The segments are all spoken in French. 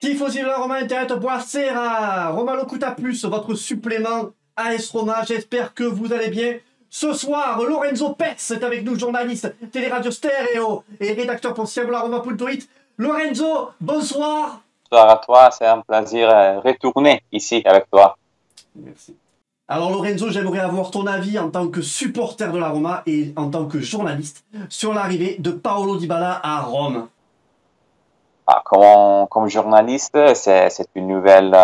Tifosi de la Roma Internet, buonasera, Roma Locuta Plus, votre supplément AS Roma, j'espère que vous allez bien. Ce soir, Lorenzo Pez est avec nous, journaliste Téléradio Stereo et rédacteur pour Roma.it. Lorenzo, bonsoir. Bonsoir à toi, c'est un plaisir de retourner ici avec toi. Merci. Alors Lorenzo, j'aimerais avoir ton avis en tant que supporter de la Roma et en tant que journaliste sur l'arrivée de Paolo Dybala à Rome. Comme journaliste, c'est une nouvelle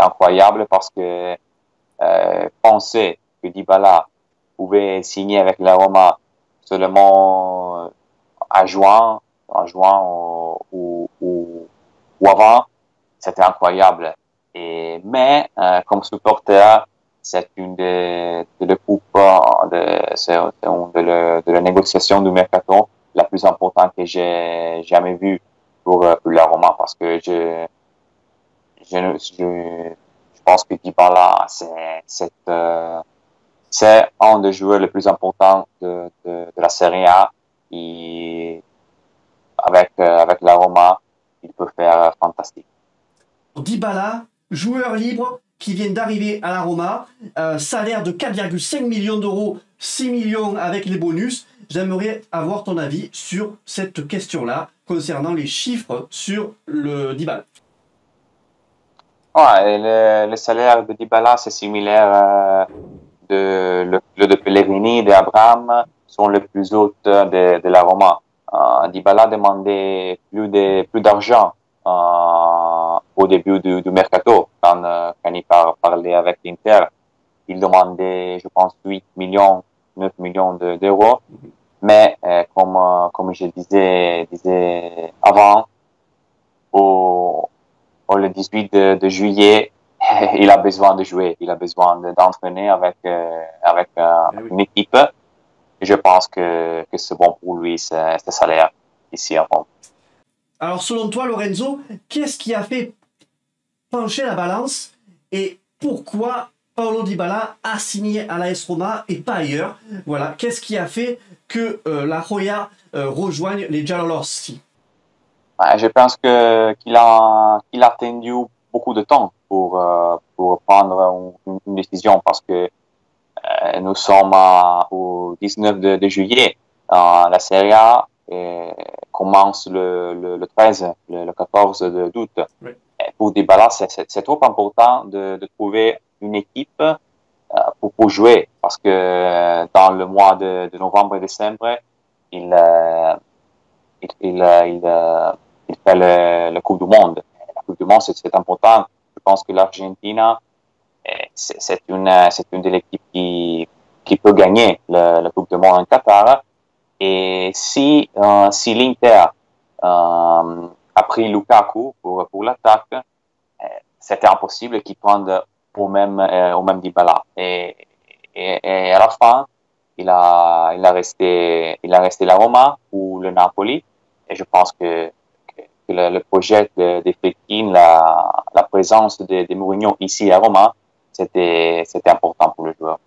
incroyable parce que penser que Dybala pouvait signer avec la Roma seulement en juin ou avant, c'était incroyable. Mais comme supporter, c'est une des coupes de la négociation du mercato la plus importante que j'ai jamais vue pour la Roma, parce que je pense que Dybala c'est un des joueurs les plus importants de la Serie A, et avec la Roma il peut faire fantastique. Dybala, joueur libre qui vient d'arriver à la Roma, salaire de 4,5 millions d'euros, 6 millions avec les bonus. J'aimerais avoir ton avis sur cette question-là, concernant les chiffres sur le Dybala. Ouais, le salaire de Dybala, c'est similaire de Pellegrini, d'Abraham, sont les plus hautes de la Roma. Dybala demandait plus d'argent au début du mercato, quand il parlait avec l'Inter. Il demandait, je pense, 8 millions, 9 millions d'euros. Mais comme je disais avant, le 18 de juillet, il a besoin de jouer, il a besoin d'entraîner avec une équipe. Et je pense que c'est bon pour lui, ce salaire ici à Rome. Alors selon toi, Lorenzo, qu'est-ce qui a fait pencher la balance et pourquoi Paolo Dybala a signé à l'AS Roma et pas ailleurs? Voilà, qu'est-ce qui a fait que la Joya rejoigne les Giallorossi? Je pense qu'il a attendu beaucoup de temps pour prendre une décision, parce que nous sommes au 19 de juillet. La Serie A commence le 13, le 14 d'août. Oui. Pour Dybala, c'est trop important de trouver une équipe pour jouer, parce que dans le mois de novembre et décembre, il fait la Coupe du Monde. La Coupe du Monde, c'est important. Je pense que l'Argentine, c'est une de l'équipe qui peut gagner la Coupe du Monde en Qatar. Et si l'Inter a pris Lukaku pour l'attaque, c'était impossible qu'il prenne au même Dybala. Et à la fin, il a resté la Roma ou le Napoli. Et je pense que le projet de Fekir, la présence de Mourinho ici à Roma, c'était important pour le joueur.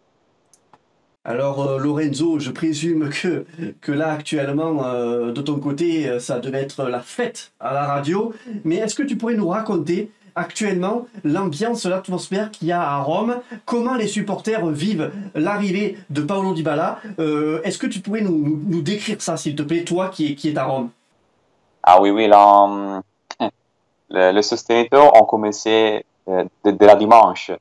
Alors Lorenzo, je présume que là actuellement, de ton côté, ça devait être la fête à la radio. Mais est-ce que tu pourrais nous raconter actuellement l'ambiance, l'atmosphère qu'il y a à Rome? Comment les supporters vivent l'arrivée de Paolo Dybala? Est-ce que tu pourrais nous décrire ça, s'il te plaît, toi qui es à Rome? Ah oui, là, le sosteniteurs ont commencé de la dimanche.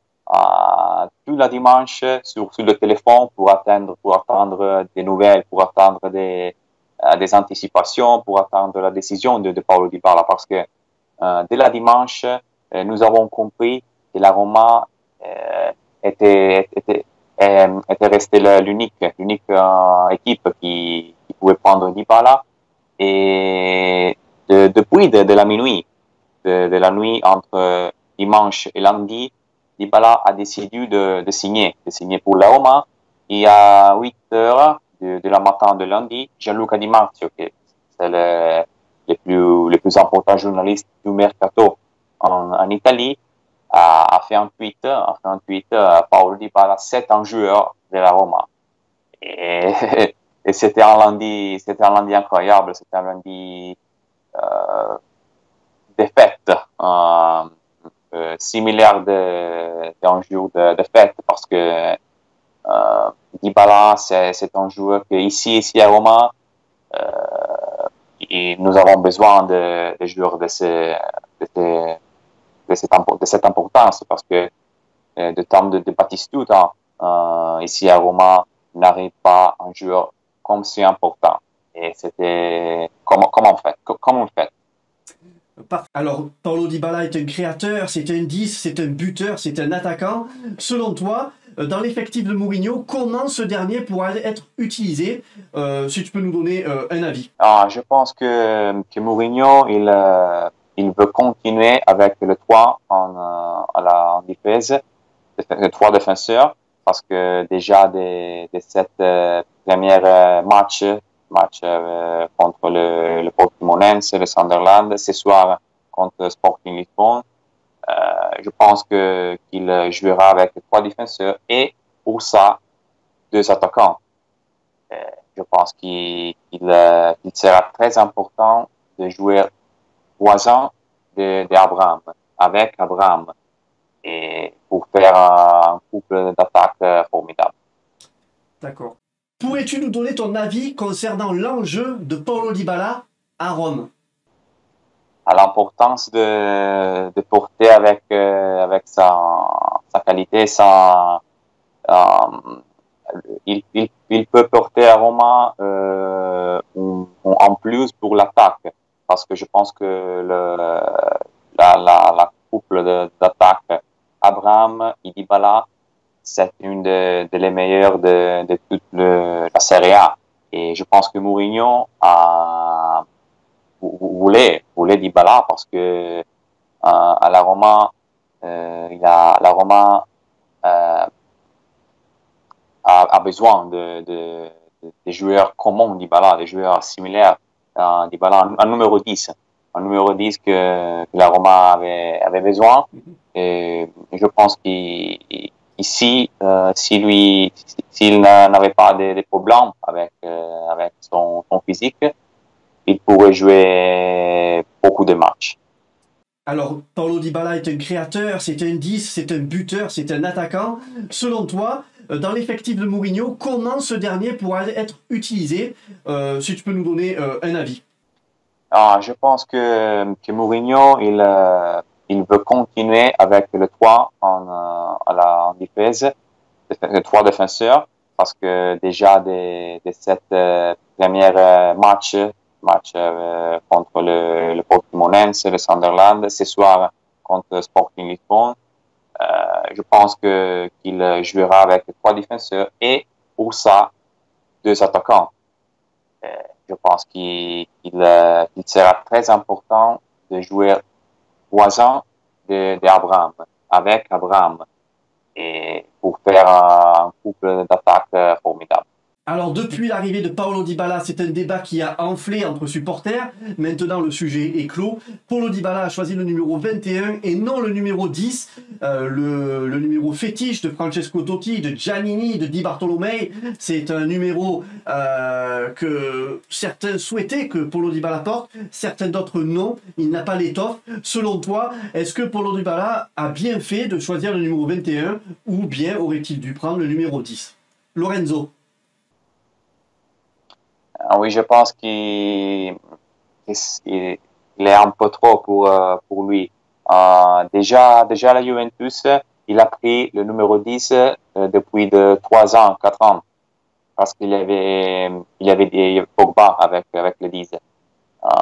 Tout la dimanche sur le téléphone pour attendre des nouvelles, pour attendre des anticipations, pour attendre la décision de Paolo Dybala, parce que dès la dimanche, nous avons compris que la Roma était restée l'unique équipe qui pouvait prendre Dybala. Et depuis de la minuit, de la nuit entre dimanche et lundi, Dybala a décidé de signer pour la Roma. Et à 8 heures de la matin de lundi, Gianluca Di Marzio, qui c'est le plus important journaliste du mercato en Italie, a fait un tweet, Paolo Dybala, c'est un joueur de la Roma. Et c'était un lundi incroyable, c'était un lundi des fêtes, similaires d'un jour de fête, parce que Dybala, c'est un joueur que ici à Roma, et nous avons besoin de joueurs de cette importance, parce que de temps de Batistuta, ici à Roma, n'arrive pas un joueur comme si important. Et c'était comment on fait. Alors, Paulo Dybala est un créateur, c'est un 10, c'est un buteur, c'est un attaquant. Selon toi, dans l'effectif de Mourinho, comment ce dernier pourra être utilisé? Si tu peux nous donner un avis. Je pense que Mourinho, il veut continuer avec le 3 en défense, le 3 défenseurs, parce que déjà des 7 premiers matchs contre le Portimonense, le Sunderland, ce soir contre Sporting Lisbonne, je pense qu'il jouera avec 3 défenseurs et pour ça 2 attaquants. Je pense qu'il sera très important de jouer voisin d'Abraham, avec Abraham, et pour faire un couple d'attaque formidable. D'accord. Pourrais-tu nous donner ton avis concernant l'enjeu de Paulo Dybala à Rome? À l'importance de porter avec sa qualité, il peut porter à Roma en plus pour l'attaque, parce que je pense que la couple d'attaque Abraham et Dybala, c'est une des meilleures de toute la Serie A. Et je pense que Mourinho voulait Dybala parce que à la Roma, la Roma a besoin de joueurs communs Dybala, des joueurs similaires à Dybala, un numéro 10. Un numéro 10 que la Roma avait besoin. Et je pense qu'ici, s'il n'avait pas de problèmes avec son physique, il pourrait jouer beaucoup de matchs. Alors, Paulo Dybala est un créateur, c'est un 10, c'est un buteur, c'est un attaquant. Selon toi, dans l'effectif de Mourinho, comment ce dernier pourra être utilisé? Si tu peux nous donner un avis. Je pense que Mourinho, il veut continuer avec le 3 en défense, le 3 défenseurs, parce que déjà des 7 premiers matchs contre le Portimonense, le Sunderland, ce soir contre Sporting Lisbonne, je pense qu'il jouera avec 3 défenseurs et pour ça 2 attaquants. Je pense qu'il sera très important de jouer voisin d'Abraham, avec Abraham, et pour faire un couple d'attaque formidable. Alors, depuis l'arrivée de Paulo Dybala, c'est un débat qui a enflé entre supporters. Maintenant, le sujet est clos. Paulo Dybala a choisi le numéro 21 et non le numéro 10, le numéro fétiche de Francesco Totti, de Giannini, de Di Bartolomei. C'est un numéro que certains souhaitaient que Paulo Dybala porte, certains d'autres non. Il n'a pas l'étoffe. Selon toi, est-ce que Paulo Dybala a bien fait de choisir le numéro 21 ou bien aurait-il dû prendre le numéro 10? Lorenzo? Oui, je pense qu'il est un peu trop pour lui. Déjà la Juventus, il a pris le numéro 10 depuis 3 ans, 4 ans, parce qu'il y avait Pogba avec le 10.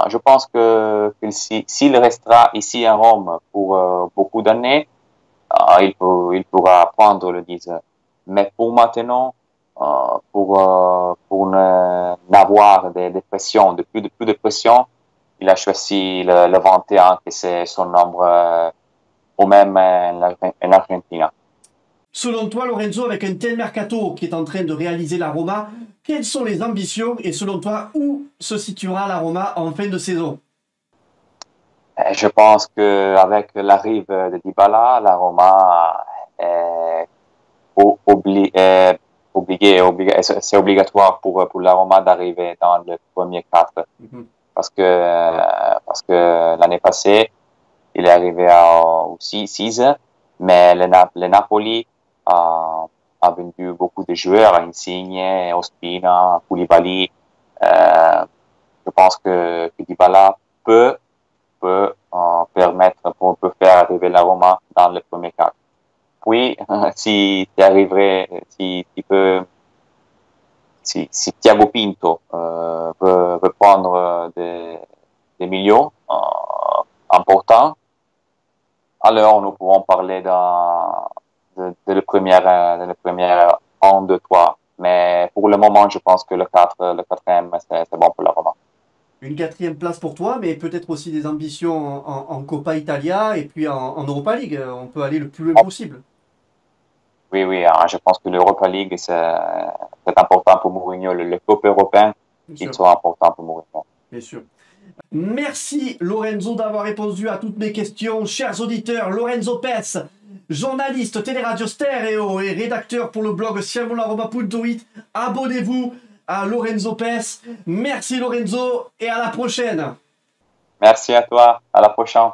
Je pense que s'il restera ici à Rome pour beaucoup d'années, il pourra prendre le 10. Mais pour maintenant, pour n'avoir de pression, plus de pression, il a choisi le 21, que c'est son nombre au même en Argentine. Selon toi, Lorenzo, avec un tel mercato qui est en train de réaliser la Roma, quelles sont les ambitions et selon toi, où se situera la Roma en fin de saison? Je pense qu'avec l'arrivée de Dybala, la Roma est c'est obligatoire pour la Roma d'arriver dans le premier 4. Parce que l'année passée, il est arrivé au 6, mais le Napoli a vendu beaucoup de joueurs, Insigne, Ospina, Koulibaly. Je pense que Dybala peut peut faire arriver la Roma dans le premier quart. Puis, si tu arriverais, si Thiago Pinto veut prendre des millions importants, alors nous pourrons parler de le premier 1, 2, 3. Mais pour le moment, je pense que le 4e, c'est bon pour la Roma. Une 4e place pour toi, mais peut-être aussi des ambitions en Coppa Italia et puis en Europa League. On peut aller le plus loin possible. Oui, je pense que l'Europa League, c'est important pour Mourinho. Le Coupe européen, il sera important pour Mourinho. Bien sûr. Merci Lorenzo d'avoir répondu à toutes mes questions. Chers auditeurs, Lorenzo Pes, journaliste Teleradio Stereo et rédacteur pour le blog siamolaroma.it. Abonnez-vous à Lorenzo Pes. Merci Lorenzo et à la prochaine. Merci à toi, à la prochaine.